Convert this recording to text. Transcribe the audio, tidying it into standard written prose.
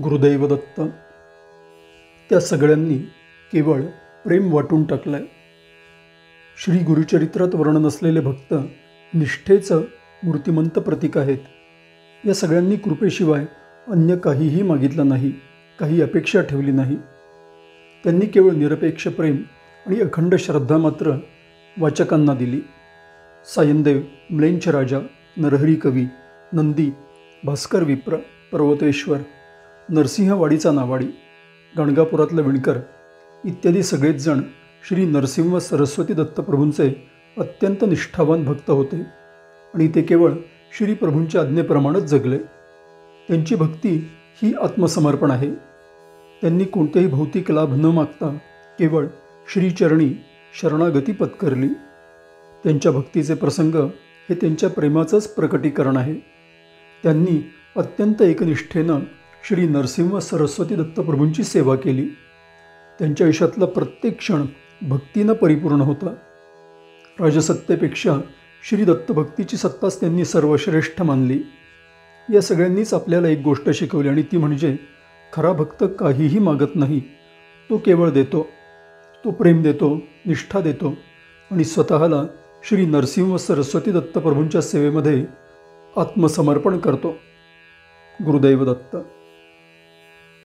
गुरुदैव दत्त. त्या सगळ्यांनी केवळ प्रेम वाटून टाकलंय. श्री गुरुचरित्रात वर्णन असलेले भक्त निष्ठेचं मूर्तिमंत प्रतीक आहेत. या सगळ्यांनी कृपेशिवाय अन्य काहीही मागितलं नाही, काही अपेक्षा ठेवली नाही. त्यांनी केवळ निरपेक्ष प्रेम आणि अखंड श्रद्धा मात्र वाचकांना दिली. सायनदेव, म्लेंछ राजा, नरहरी कवी, नंदी, भास्कर विप्र, पर्वतेश्वर, नरसिंहवाडीचा नावाडी, गाणगापुरातलं विणकर इत्यादी सगळेच जण श्री नरसिंह सरस्वती दत्तप्रभूंचे अत्यंत निष्ठावान भक्त होते आणि ते केवळ श्री प्रभूंच्या आज्ञेप्रमाणेच जगले. त्यांची भक्ती ही आत्मसमर्पण आहे. त्यांनी कोणतेही भौतिक लाभ न मागता केवळ श्रीचरणी शरणागती पत्करली. त्यांच्या भक्तीचे प्रसंग हे त्यांच्या प्रेमाचंच प्रकटीकरण आहे. त्यांनी अत्यंत एकनिष्ठेनं श्री नरसिंह सरस्वती दत्तप्रभूंची सेवा केली. त्यांच्या आयुष्यातला प्रत्येक क्षण भक्तीनं परिपूर्ण होता. राजसत्तेपेक्षा श्री दत्तभक्तीची सत्ताच त्यांनी सर्वश्रेष्ठ मानली. या सगळ्यांनीच आपल्याला एक गोष्ट शिकवली आणि ती म्हणजे खरा भक्त काहीही मागत नाही, तो केवळ देतो. तो प्रेम देतो, निष्ठा देतो आणि स्वतःला श्री नरसिंह सरस्वती दत्तप्रभूंच्या सेवेमध्ये आत्मसमर्पण करतो. गुरुदैव दत्त.